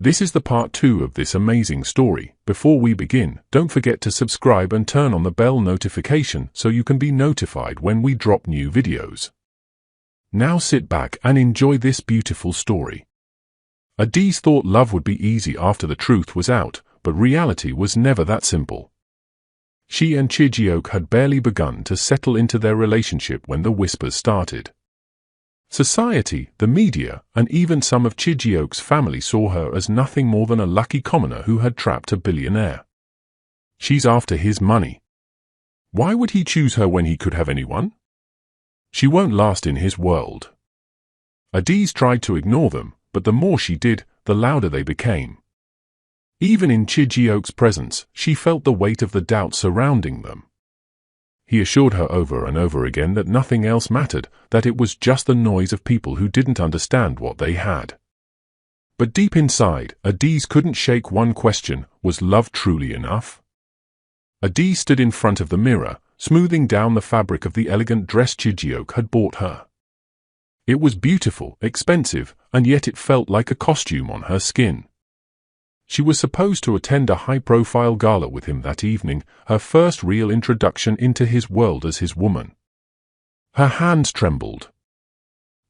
This is the part 2 of this amazing story. Before we begin, don't forget to subscribe and turn on the bell notification so you can be notified when we drop new videos. Now sit back and enjoy this beautiful story. Adise thought love would be easy after the truth was out, but reality was never that simple. She and Chijioke had barely begun to settle into their relationship when the whispers started. Society, the media, and even some of Chijioke's family saw her as nothing more than a lucky commoner who had trapped a billionaire. She's after his money. Why would he choose her when he could have anyone? She won't last in his world. Adise tried to ignore them, but the more she did, the louder they became. Even in Chijioke's presence, she felt the weight of the doubt surrounding them. He assured her over and over again that nothing else mattered, that it was just the noise of people who didn't understand what they had. But deep inside, Adise couldn't shake one question: was love truly enough? Adise stood in front of the mirror, smoothing down the fabric of the elegant dress Chijioke had bought her. It was beautiful, expensive, and yet it felt like a costume on her skin. She was supposed to attend a high-profile gala with him that evening, her first real introduction into his world as his woman. Her hands trembled.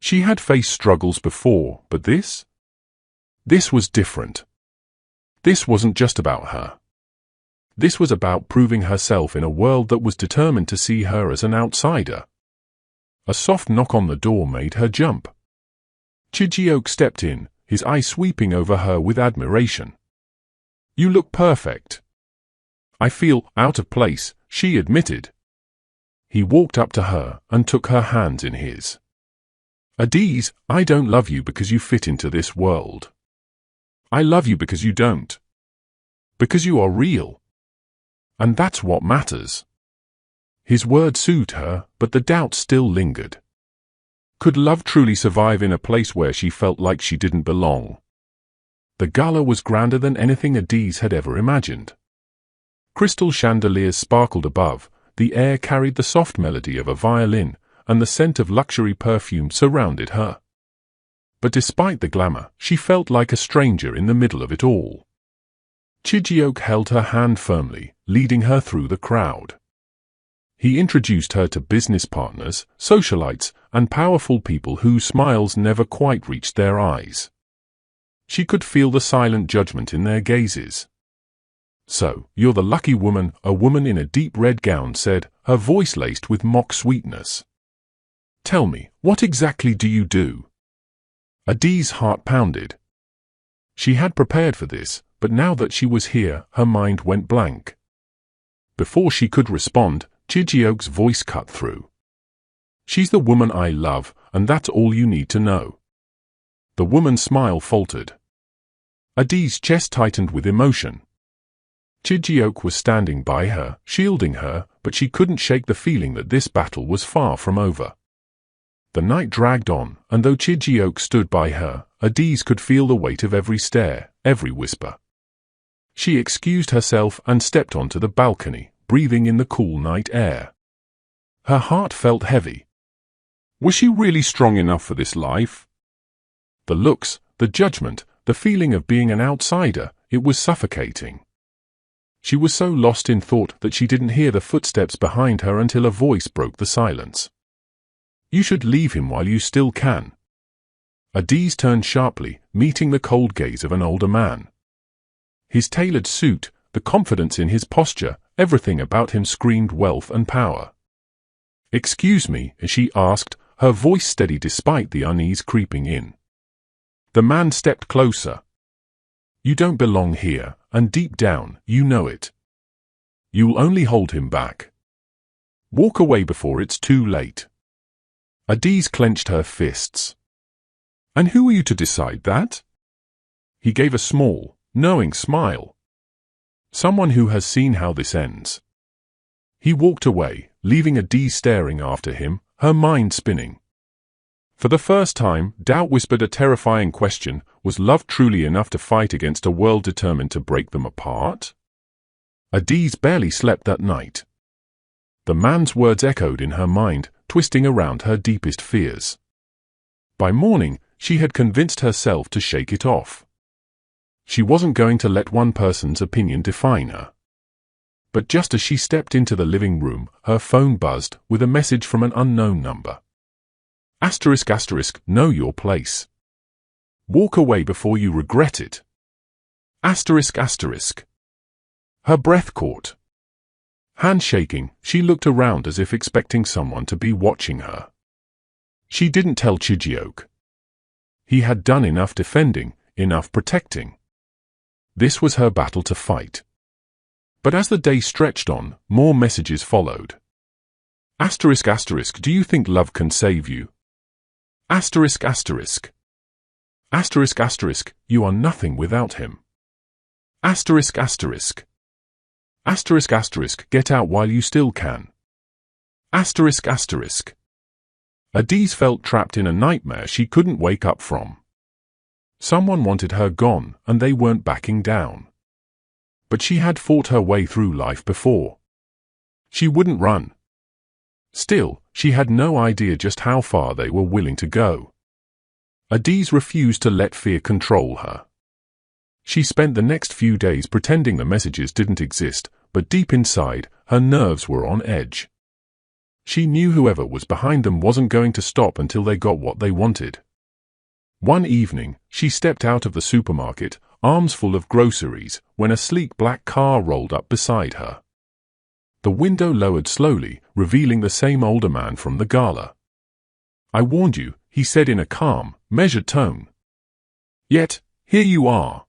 She had faced struggles before, but this? This was different. This wasn't just about her. This was about proving herself in a world that was determined to see her as an outsider. A soft knock on the door made her jump. Chijioke stepped in, his eyes sweeping over her with admiration. "You look perfect." "I feel out of place," she admitted. He walked up to her and took her hands in his. "Adise, I don't love you because you fit into this world. I love you because you don't. Because you are real. And that's what matters." His words soothed her, but the doubt still lingered. Could love truly survive in a place where she felt like she didn't belong? The gala was grander than anything Adise had ever imagined. Crystal chandeliers sparkled above, the air carried the soft melody of a violin, and the scent of luxury perfume surrounded her. But despite the glamour, she felt like a stranger in the middle of it all. Chijioke held her hand firmly, leading her through the crowd. He introduced her to business partners, socialites, and powerful people whose smiles never quite reached their eyes. She could feel the silent judgment in their gazes. "So, you're the lucky woman," a woman in a deep red gown said, her voice laced with mock sweetness. "Tell me, what exactly do you do?" Adise's heart pounded. She had prepared for this, but now that she was here, her mind went blank. Before she could respond, Chijioke's voice cut through. "She's the woman I love, and that's all you need to know." The woman's smile faltered. Adise's chest tightened with emotion. Chijioke was standing by her, shielding her, but she couldn't shake the feeling that this battle was far from over. The night dragged on, and though Chijioke stood by her, Adise could feel the weight of every stare, every whisper. She excused herself and stepped onto the balcony, breathing in the cool night air. Her heart felt heavy. Was she really strong enough for this life? The looks, the judgment, the feeling of being an outsider, it was suffocating. She was so lost in thought that she didn't hear the footsteps behind her until a voice broke the silence. "You should leave him while you still can." Adise turned sharply, meeting the cold gaze of an older man. His tailored suit, the confidence in his posture, everything about him screamed wealth and power. "Excuse me," she asked, her voice steady despite the unease creeping in. The man stepped closer. "You don't belong here, and deep down, you know it. You'll only hold him back. Walk away before it's too late." Adise clenched her fists. "And who are you to decide that?" He gave a small, knowing smile. "Someone who has seen how this ends." He walked away, leaving Adise staring after him, her mind spinning. For the first time, doubt whispered a terrifying question: was love truly enough to fight against a world determined to break them apart? Adise barely slept that night. The man's words echoed in her mind, twisting around her deepest fears. By morning, she had convinced herself to shake it off. She wasn't going to let one person's opinion define her. But just as she stepped into the living room, her phone buzzed with a message from an unknown number. Asterisk asterisk, know your place. Walk away before you regret it. Asterisk asterisk. Her breath caught. Hand shaking, she looked around as if expecting someone to be watching her. She didn't tell Chijioke. He had done enough defending, enough protecting. This was her battle to fight. But as the day stretched on, more messages followed. Asterisk asterisk, do you think love can save you? Asterisk asterisk. Asterisk asterisk, you are nothing without him. Asterisk asterisk. Asterisk asterisk, get out while you still can. Asterisk asterisk. Adise felt trapped in a nightmare she couldn't wake up from. Someone wanted her gone, and they weren't backing down. But she had fought her way through life before. She wouldn't run. Still, she had no idea just how far they were willing to go. Adise refused to let fear control her. She spent the next few days pretending the messages didn't exist, but deep inside, her nerves were on edge. She knew whoever was behind them wasn't going to stop until they got what they wanted. One evening, she stepped out of the supermarket, arms full of groceries, when a sleek black car rolled up beside her. The window lowered slowly, revealing the same older man from the gala. I warned you, he said in a calm, measured tone. Yet, here you are.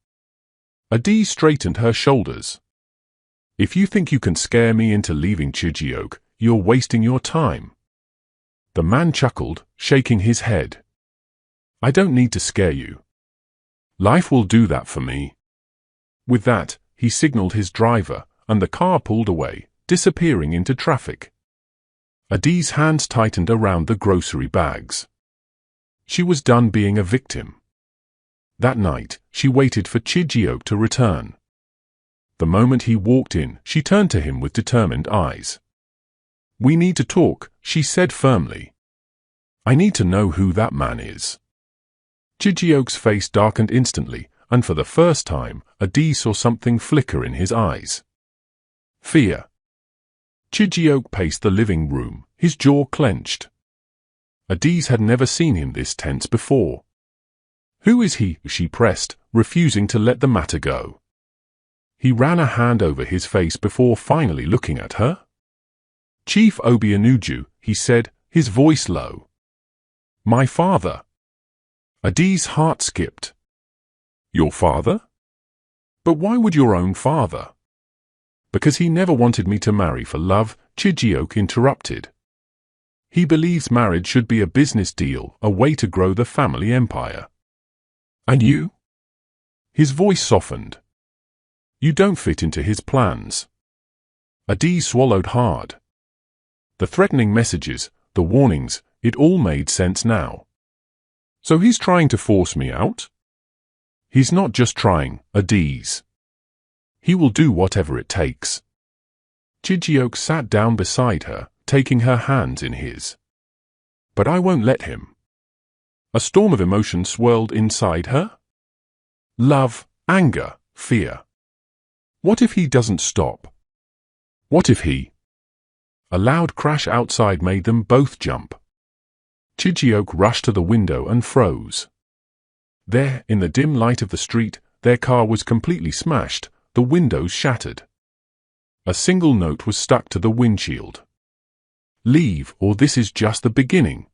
Adise straightened her shoulders. If you think you can scare me into leaving Chijioke, you're wasting your time. The man chuckled, shaking his head. I don't need to scare you. Life will do that for me. With that, he signaled his driver, and the car pulled away, disappearing into traffic. Adise's hands tightened around the grocery bags. She was done being a victim. That night, she waited for Chijioke to return. The moment he walked in, she turned to him with determined eyes. We need to talk, she said firmly. I need to know who that man is. Chijioke's face darkened instantly, and for the first time, Adise saw something flicker in his eyes. Fear. Chijioke paced the living room, his jaw clenched. Adise had never seen him this tense before. Who is he? She pressed, refusing to let the matter go. He ran a hand over his face before finally looking at her. Chief Obianuju, he said, his voice low. My father. Adise's heart skipped. Your father? But why would your own father? Because he never wanted me to marry for love, Chijioke interrupted. He believes marriage should be a business deal, a way to grow the family empire. And you? His voice softened. You don't fit into his plans. Adise swallowed hard. The threatening messages, the warnings, it all made sense now. So he's trying to force me out? He's not just trying, Adise. He will do whatever it takes. Chijioke sat down beside her, taking her hands in his. But I won't let him. A storm of emotion swirled inside her. Love, anger, fear. What if he doesn't stop? What if he... A loud crash outside made them both jump. Chijioke rushed to the window and froze. There, in the dim light of the street, their car was completely smashed, the windows shattered. A single note was stuck to the windshield. Leave, or this is just the beginning.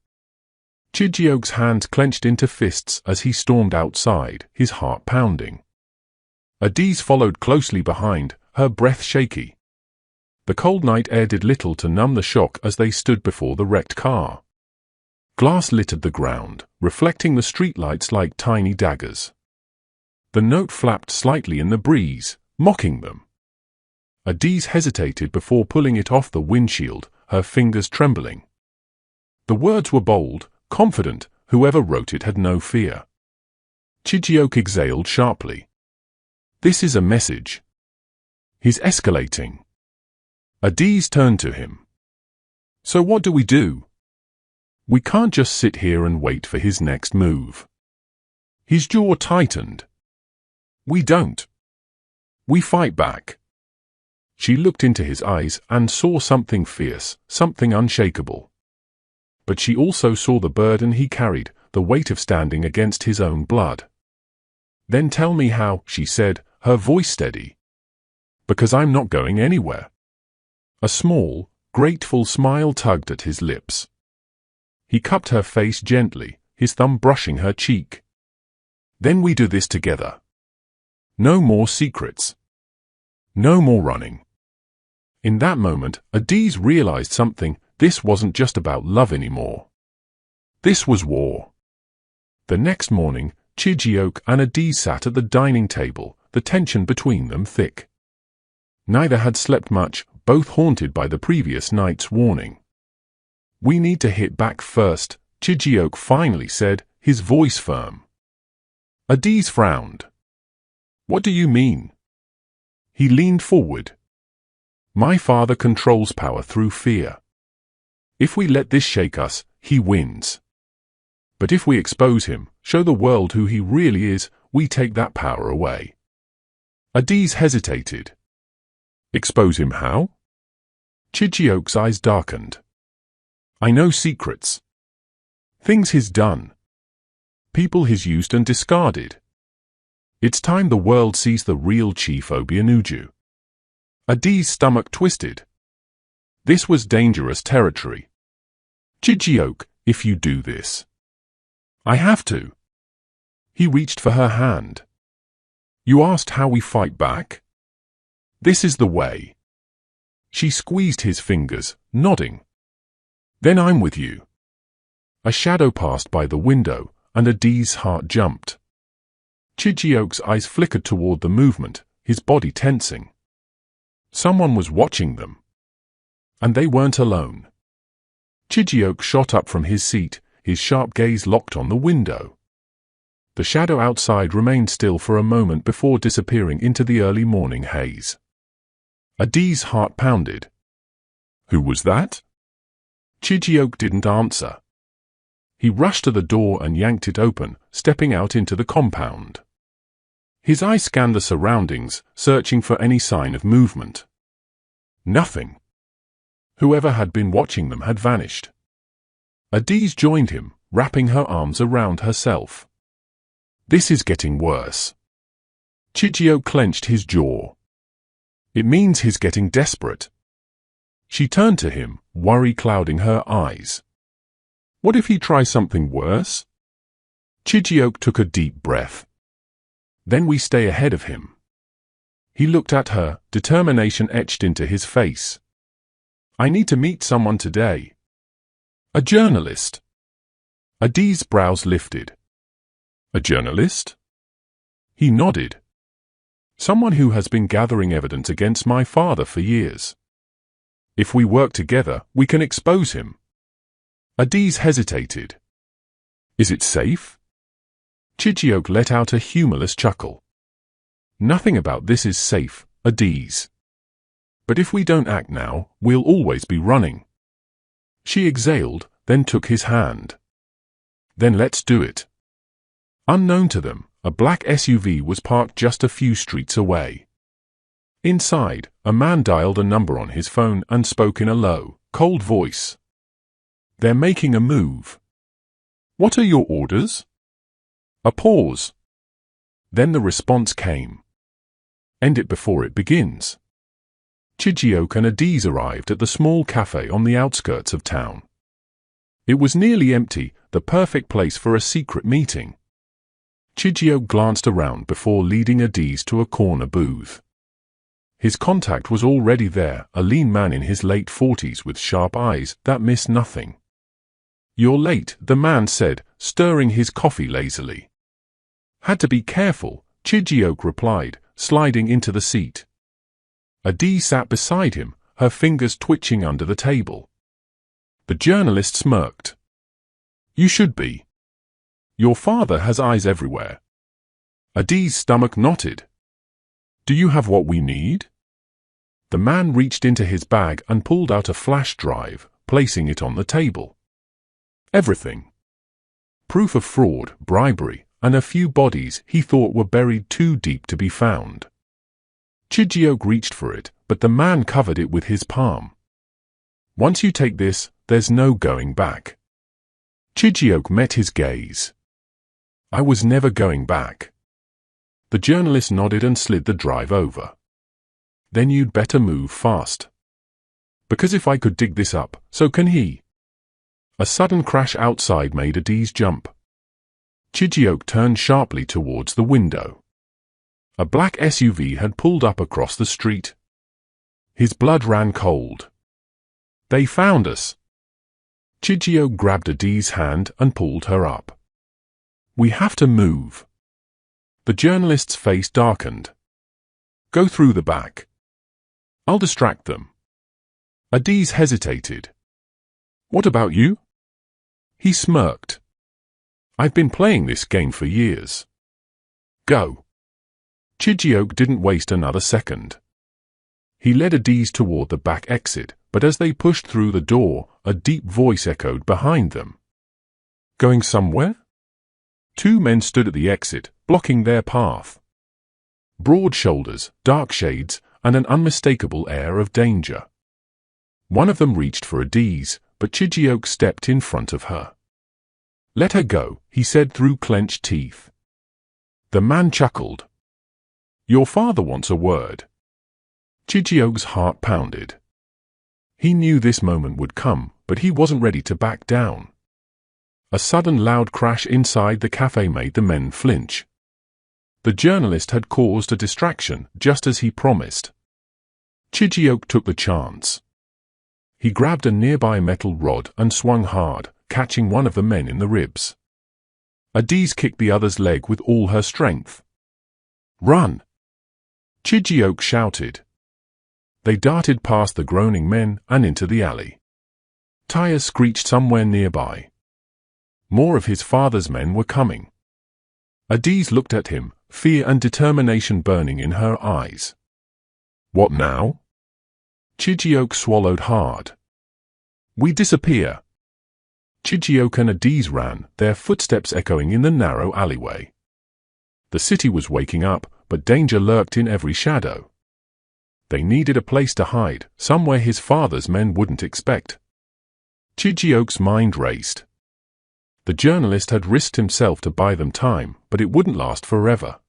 Chijioke's hands clenched into fists as he stormed outside, his heart pounding. Adise followed closely behind, her breath shaky. The cold night air did little to numb the shock as they stood before the wrecked car. Glass littered the ground, reflecting the streetlights like tiny daggers. The note flapped slightly in the breeze, mocking them. Adise hesitated before pulling it off the windshield, her fingers trembling. The words were bold, confident, whoever wrote it had no fear. Chijioke exhaled sharply. This is a message. He's escalating. Adise turned to him. So what do we do? We can't just sit here and wait for his next move. His jaw tightened. We don't. We fight back. She looked into his eyes and saw something fierce, something unshakable. But she also saw the burden he carried, the weight of standing against his own blood. Then tell me how, she said, her voice steady. Because I'm not going anywhere. A small, grateful smile tugged at his lips. He cupped her face gently, his thumb brushing her cheek. Then we do this together. No more secrets. No more running. In that moment, Adiz realized something. This wasn't just about love anymore. This was war. The next morning, Chijioke and Adiz sat at the dining table, the tension between them thick. Neither had slept much, both haunted by the previous night's warning. We need to hit back first, Chijioke finally said, his voice firm. Adiz frowned. What do you mean? He leaned forward. My father controls power through fear. If we let this shake us, he wins. But if we expose him, show the world who he really is, we take that power away. Adiz hesitated. Expose him how? Chijioke's eyes darkened. I know secrets. Things he's done. People he's used and discarded. It's time the world sees the real Chief Obianuju. Adiz's stomach twisted. This was dangerous territory. Chijioke, if you do this. I have to. He reached for her hand. You asked how we fight back? This is the way. She squeezed his fingers, nodding. Then I'm with you. A shadow passed by the window, and Adiz's heart jumped. Chijioke's eyes flickered toward the movement, his body tensing. Someone was watching them. And they weren't alone. Chijioke shot up from his seat, his sharp gaze locked on the window. The shadow outside remained still for a moment before disappearing into the early morning haze. Adiz's heart pounded. Who was that? Chijioke didn't answer. He rushed to the door and yanked it open, stepping out into the compound. His eyes scanned the surroundings, searching for any sign of movement. Nothing. Whoever had been watching them had vanished. Adiz joined him, wrapping her arms around herself. This is getting worse. Chijioke clenched his jaw. It means he's getting desperate. She turned to him, worry clouding her eyes. What if he tries something worse? Chijioke took a deep breath. Then we stay ahead of him. He looked at her, determination etched into his face. I need to meet someone today. A journalist. Adiz's brows lifted. A journalist? He nodded. Someone who has been gathering evidence against my father for years. If we work together, we can expose him. Adiz hesitated. Is it safe? Chijioke let out a humorless chuckle. Nothing about this is safe, Adiz. But if we don't act now, we'll always be running. She exhaled, then took his hand. Then let's do it. Unknown to them, a black SUV was parked just a few streets away. Inside, a man dialed a number on his phone and spoke in a low, cold voice. They're making a move. What are your orders? A pause. Then the response came. End it before it begins. Chijioke and Adiz arrived at the small cafe on the outskirts of town. It was nearly empty, the perfect place for a secret meeting. Chijioke glanced around before leading Adiz to a corner booth. His contact was already there, a lean man in his late 40s with sharp eyes that missed nothing. You're late, the man said, stirring his coffee lazily. Had to be careful, Chijioke replied, sliding into the seat. Adiz sat beside him, her fingers twitching under the table. The journalist smirked. You should be. Your father has eyes everywhere. Adiz's stomach knotted. Do you have what we need? The man reached into his bag and pulled out a flash drive, placing it on the table. Everything. Proof of fraud, bribery, and a few bodies he thought were buried too deep to be found. Chijioke reached for it, but the man covered it with his palm. "Once you take this, there's no going back." Chijioke met his gaze. "I was never going back." The journalist nodded and slid the drive over. "Then you'd better move fast. Because if I could dig this up, so can he." A sudden crash outside made Adiz jump. Chijioke turned sharply towards the window. A black SUV had pulled up across the street. His blood ran cold. "They found us." Chijioke grabbed Adiz's hand and pulled her up. "We have to move." The journalist's face darkened. "Go through the back. I'll distract them." Adiz hesitated. "What about you?" He smirked. "I've been playing this game for years." "Go." Chijioke didn't waste another second. He led Adiz toward the back exit, but as they pushed through the door, a deep voice echoed behind them. "Going somewhere?" Two men stood at the exit, blocking their path. Broad shoulders, dark shades, and an unmistakable air of danger. One of them reached for Adiz, but Chijioke stepped in front of her. "Let her go," he said through clenched teeth. The man chuckled. "Your father wants a word." Chijioke's heart pounded. He knew this moment would come, but he wasn't ready to back down. A sudden loud crash inside the cafe made the men flinch. The journalist had caused a distraction, just as he promised. Chijioke took the chance. He grabbed a nearby metal rod and swung hard, catching one of the men in the ribs. Adiz kicked the other's leg with all her strength. "Run!" Chijioke shouted. They darted past the groaning men and into the alley. Tires screeched somewhere nearby. More of his father's men were coming. Adiz looked at him, fear and determination burning in her eyes. "What now?" Chijioke swallowed hard. "We disappear." Chijioke and Adiz ran, their footsteps echoing in the narrow alleyway. The city was waking up, but danger lurked in every shadow. They needed a place to hide, somewhere his father's men wouldn't expect. Chijioke's mind raced. The journalist had risked himself to buy them time, but it wouldn't last forever.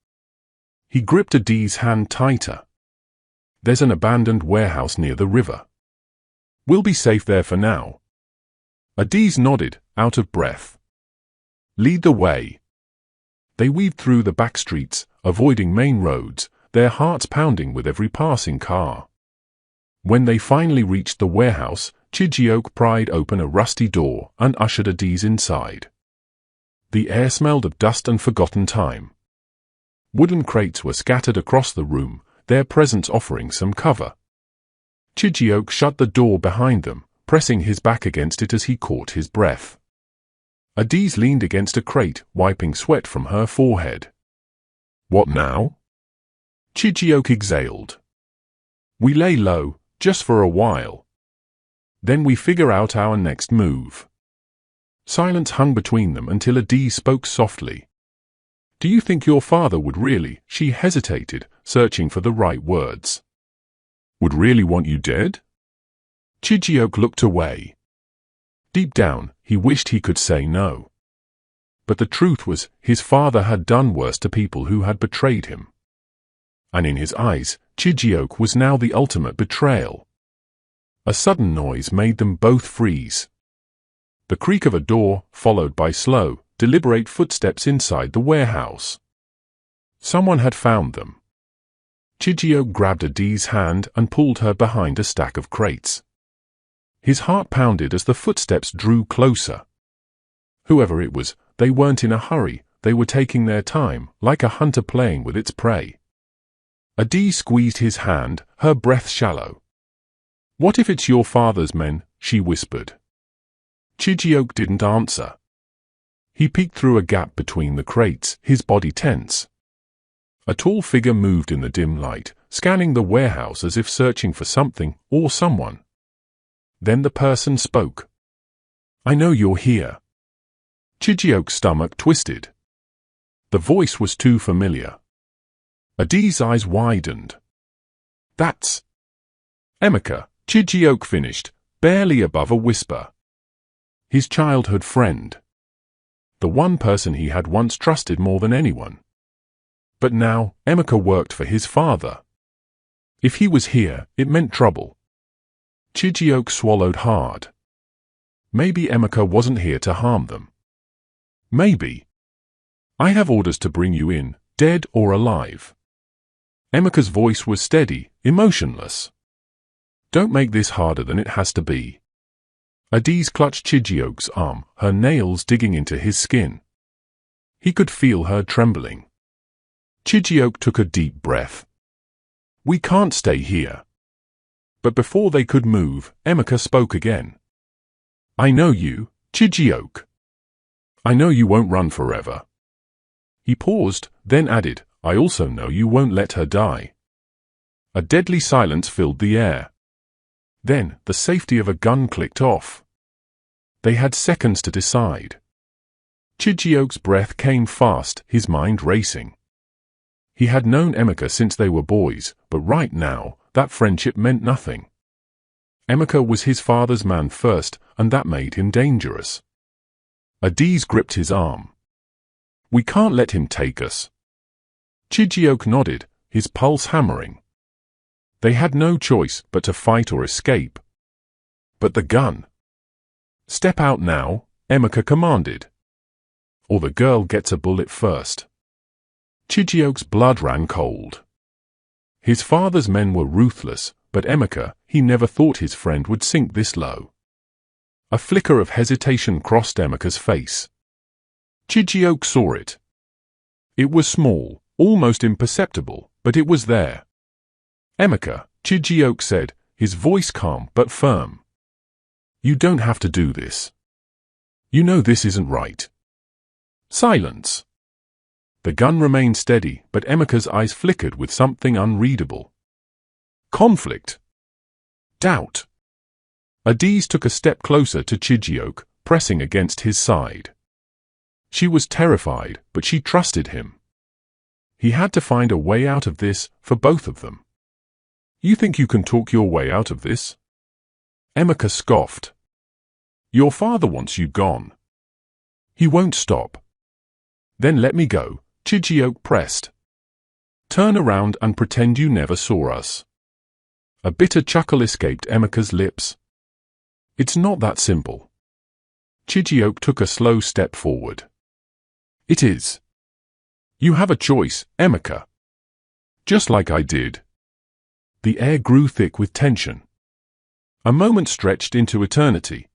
He gripped Adiz's hand tighter. "There's an abandoned warehouse near the river. We'll be safe there for now." Adiz nodded, out of breath. "Lead the way." They weaved through the back streets, avoiding main roads, their hearts pounding with every passing car. When they finally reached the warehouse, Chijioke pried open a rusty door and ushered Adiz inside. The air smelled of dust and forgotten time. Wooden crates were scattered across the room, their presence offering some cover. Chijioke shut the door behind them, pressing his back against it as he caught his breath. Adiz leaned against a crate, wiping sweat from her forehead. "What now?" Chijioke exhaled. "We lay low, just for a while. Then we figure out our next move." Silence hung between them until Adiz spoke softly. "Do you think your father would really," she hesitated, searching for the right words. "Would really want you dead?" Chijioke looked away. Deep down, he wished he could say no. But the truth was, his father had done worse to people who had betrayed him. And in his eyes, Chijioke was now the ultimate betrayal. A sudden noise made them both freeze. The creak of a door, followed by slow, deliberate footsteps inside the warehouse. Someone had found them. Chijioke grabbed Adiz's hand and pulled her behind a stack of crates. His heart pounded as the footsteps drew closer. Whoever it was, they weren't in a hurry, they were taking their time, like a hunter playing with its prey. Adiz squeezed his hand, her breath shallow. "What if it's your father's men?" she whispered. Chijioke didn't answer. He peeked through a gap between the crates, his body tense. A tall figure moved in the dim light, scanning the warehouse as if searching for something or someone. Then the person spoke. "I know you're here." Chijioke's stomach twisted. The voice was too familiar. Adi's eyes widened. That's Emeka, Chijioke finished, barely above a whisper. His childhood friend. The one person he had once trusted more than anyone. But now, Emeka worked for his father. If he was here, it meant trouble. Chijioke swallowed hard. Maybe Emeka wasn't here to harm them. Maybe. I have orders to bring you in, dead or alive. Emeka's voice was steady, emotionless. Don't make this harder than it has to be. Adi's clutched Chijioke's arm, her nails digging into his skin. He could feel her trembling. Chijioke took a deep breath. We can't stay here. But before they could move, Emeka spoke again. I know you, Chijioke. I know you won't run forever. He paused, then added, I also know you won't let her die. A deadly silence filled the air. Then, the safety of a gun clicked off. They had seconds to decide. Chijioke's breath came fast, his mind racing. He had known Emeka since they were boys, but right now, that friendship meant nothing. Emeka was his father's man first, and that made him dangerous. Adi's gripped his arm. We can't let him take us. Chijioke nodded, his pulse hammering. They had no choice but to fight or escape. But the gun. Step out now, Emeka commanded. Or the girl gets a bullet first. Chijioke's blood ran cold. His father's men were ruthless, but Emeka, he never thought his friend would sink this low. A flicker of hesitation crossed Emeka's face. Chijioke saw it. It was small, almost imperceptible, but it was there. Emeka, Chijioke said, his voice calm but firm. You don't have to do this. You know this isn't right. Silence. The gun remained steady, but Emeka's eyes flickered with something unreadable. Conflict. Doubt. Adiz took a step closer to Chijioke, pressing against his side. She was terrified, but she trusted him. He had to find a way out of this, for both of them. You think you can talk your way out of this? Emeka scoffed. Your father wants you gone. He won't stop. Then let me go, Chijioke pressed. Turn around and pretend you never saw us. A bitter chuckle escaped Emeka's lips. It's not that simple. Chijioke took a slow step forward. It is. You have a choice, Emeka. Just like I did. The air grew thick with tension. A moment stretched into eternity.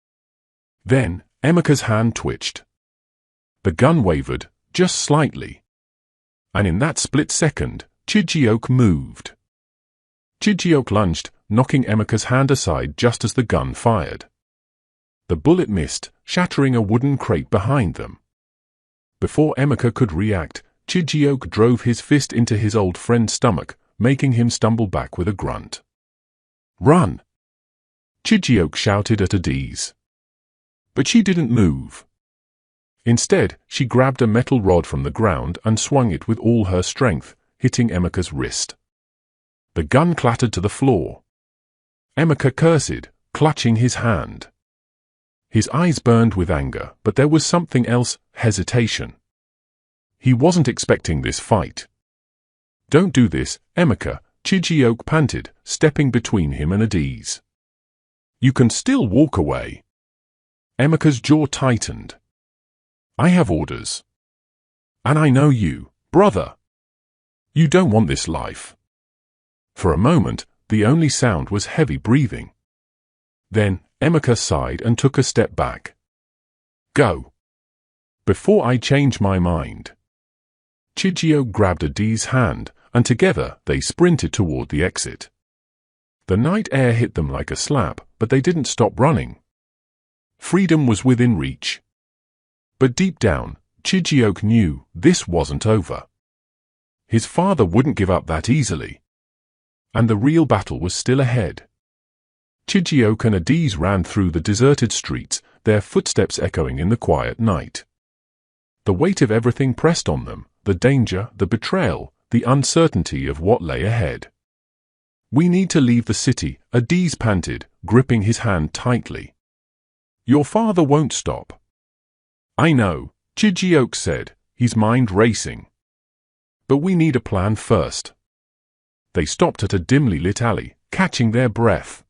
Then, Emeka's hand twitched. The gun wavered, just slightly. And in that split second, Chijioke moved. Chijioke lunged, knocking Emeka's hand aside just as the gun fired. The bullet missed, shattering a wooden crate behind them. Before Emeka could react, Chijioke drove his fist into his old friend's stomach, making him stumble back with a grunt. Run! Chijioke shouted at Adiz. But she didn't move. Instead, she grabbed a metal rod from the ground and swung it with all her strength, hitting Emeka's wrist. The gun clattered to the floor. Emeka cursed, clutching his hand. His eyes burned with anger, but there was something else, hesitation. He wasn't expecting this fight. Don't do this, Emeka, Chijioke panted, stepping between him and Adiz. You can still walk away. Emeka's jaw tightened. I have orders. And I know you, brother. You don't want this life. For a moment, the only sound was heavy breathing. Then, Emeka sighed and took a step back. Go. Before I change my mind. Chijioke grabbed Adiz's hand, and together they sprinted toward the exit. The night air hit them like a slap, but they didn't stop running. Freedom was within reach. But deep down, Chijioke knew this wasn't over. His father wouldn't give up that easily. And the real battle was still ahead. Chijioke and Adiz ran through the deserted streets, their footsteps echoing in the quiet night. The weight of everything pressed on them, the danger, the betrayal, the uncertainty of what lay ahead. "We need to leave the city," Adis panted, gripping his hand tightly. "Your father won't stop." "I know," Chijioke said, his mind racing. "But we need a plan first." They stopped at a dimly lit alley, catching their breath.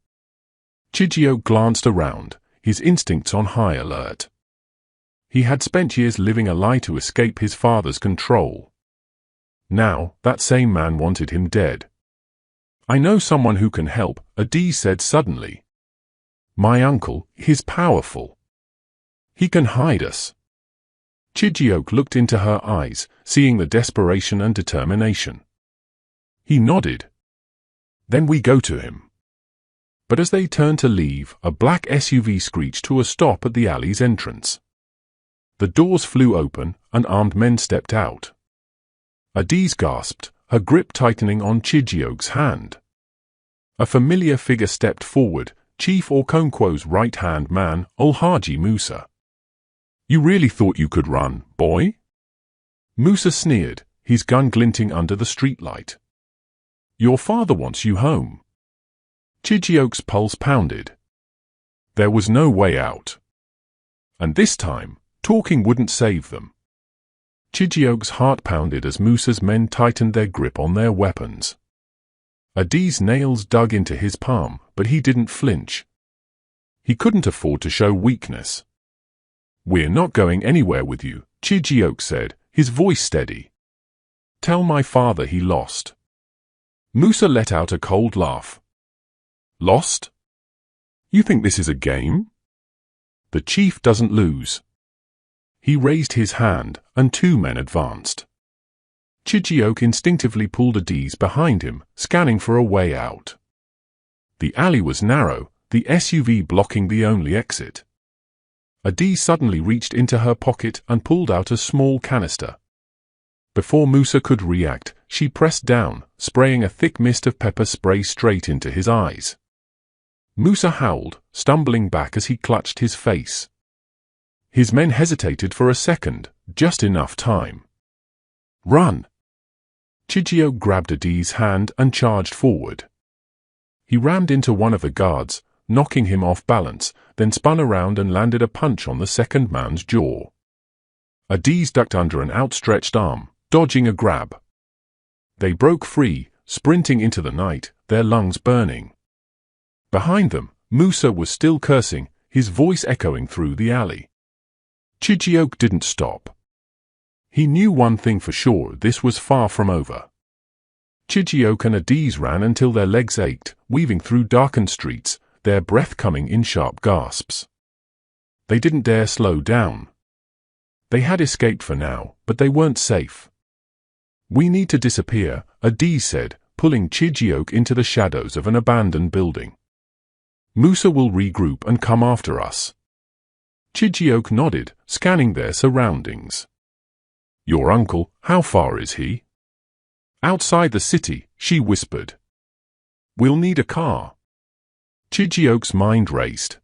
Chijioke glanced around, his instincts on high alert. He had spent years living a lie to escape his father's control. Now, that same man wanted him dead. "I know someone who can help," Adis said suddenly. "My uncle, he's powerful. He can hide us." Chijioke looked into her eyes, seeing the desperation and determination. He nodded. "Then we go to him." But as they turned to leave, a black SUV screeched to a stop at the alley's entrance. The doors flew open, and armed men stepped out. Adis gasped, her grip tightening on Chijioke's hand. A familiar figure stepped forward, Chief Okonkwo's right-hand man, Alhaji Musa. "You really thought you could run, boy?" Musa sneered, his gun glinting under the streetlight. "Your father wants you home." Chijioke's pulse pounded. There was no way out. And this time, talking wouldn't save them. Chijioke's heart pounded as Musa's men tightened their grip on their weapons. Adis' nails dug into his palm, but he didn't flinch. He couldn't afford to show weakness. "We're not going anywhere with you," Chijioke said, his voice steady. "Tell my father he lost." Musa let out a cold laugh. "Lost? You think this is a game?" "The chief doesn't lose." He raised his hand, and two men advanced. Chijioke instinctively pulled Adis behind him, scanning for a way out. The alley was narrow, the SUV blocking the only exit. Adis suddenly reached into her pocket and pulled out a small canister. Before Musa could react, she pressed down, spraying a thick mist of pepper spray straight into his eyes. Musa howled, stumbling back as he clutched his face. His men hesitated for a second, just enough time. "Run!" Chijioke grabbed Adis' hand and charged forward. He rammed into one of the guards, knocking him off balance, then spun around and landed a punch on the second man's jaw. Adis ducked under an outstretched arm, dodging a grab. They broke free, sprinting into the night, their lungs burning. Behind them, Musa was still cursing, his voice echoing through the alley. Chijioke didn't stop. He knew one thing for sure: this was far from over. Chijioke and Adis ran until their legs ached, weaving through darkened streets, their breath coming in sharp gasps. They didn't dare slow down. They had escaped for now, but they weren't safe. "We need to disappear," Adis said, pulling Chijioke into the shadows of an abandoned building. "Musa will regroup and come after us." Chijioke nodded, scanning their surroundings. "Your uncle, how far is he?" "Outside the city," she whispered. "We'll need a car." Chijioke's mind raced.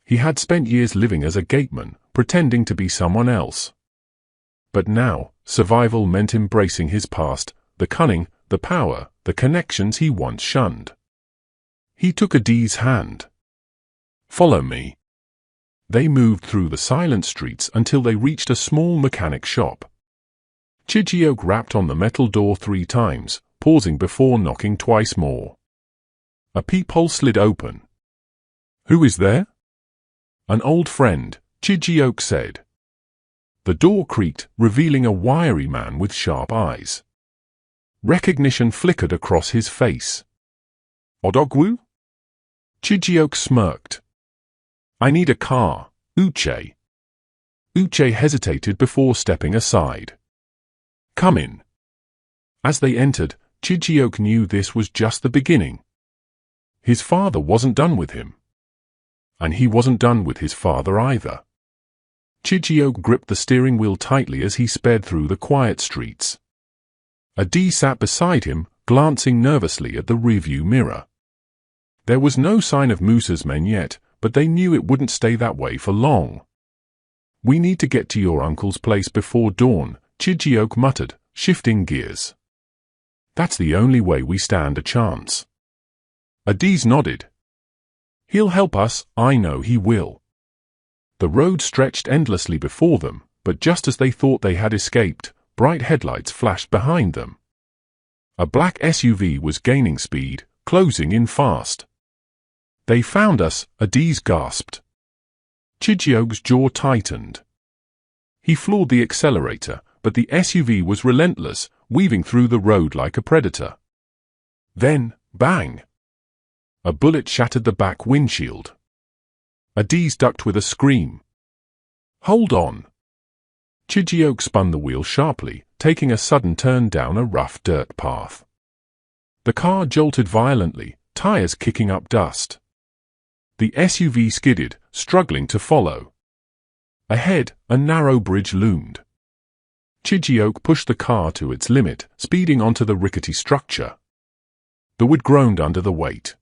He had spent years living as a gateman, pretending to be someone else. But now, survival meant embracing his past, the cunning, the power, the connections he once shunned. He took Adis' hand. "Follow me." They moved through the silent streets until they reached a small mechanic shop. Chijioke rapped on the metal door 3 times, pausing before knocking twice more. A peephole slid open. "Who is there?" "An old friend," Chijioke said. The door creaked, revealing a wiry man with sharp eyes. Recognition flickered across his face. "Odogwu?" Chijioke smirked. "I need a car, Uche." Uche hesitated before stepping aside. "Come in." As they entered, Chijioke knew this was just the beginning. His father wasn't done with him. And he wasn't done with his father either. Chijioke gripped the steering wheel tightly as he sped through the quiet streets. Adis sat beside him, glancing nervously at the rearview mirror. There was no sign of Musa's men yet, but they knew it wouldn't stay that way for long. We need to get to your uncle's place before dawn, Chidioke muttered, shifting gears. That's the only way we stand a chance. Adise nodded. He'll help us, I know he will. The road stretched endlessly before them, but just as they thought they had escaped, bright headlights flashed behind them. A black SUV was gaining speed, closing in fast. They found us, Adise gasped. Chidioke's jaw tightened. He floored the accelerator, but the SUV was relentless, weaving through the road like a predator. Then, bang! A bullet shattered the back windshield. Adise ducked with a scream. Hold on! Chidioke spun the wheel sharply, taking a sudden turn down a rough dirt path. The car jolted violently, tires kicking up dust. The SUV skidded, struggling to follow. Ahead, a narrow bridge loomed. Chidioke pushed the car to its limit, speeding onto the rickety structure. The wood groaned under the weight.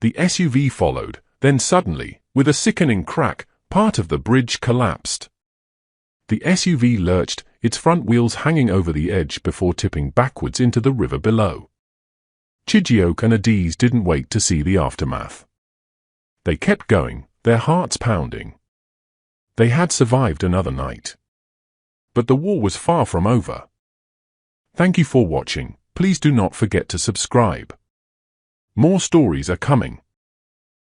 The SUV followed, then suddenly, with a sickening crack, part of the bridge collapsed. The SUV lurched, its front wheels hanging over the edge before tipping backwards into the river below. Chidioke and Adise didn't wait to see the aftermath. They kept going, their hearts pounding. They had survived another night. But the war was far from over. Thank you for watching. Please do not forget to subscribe. More stories are coming.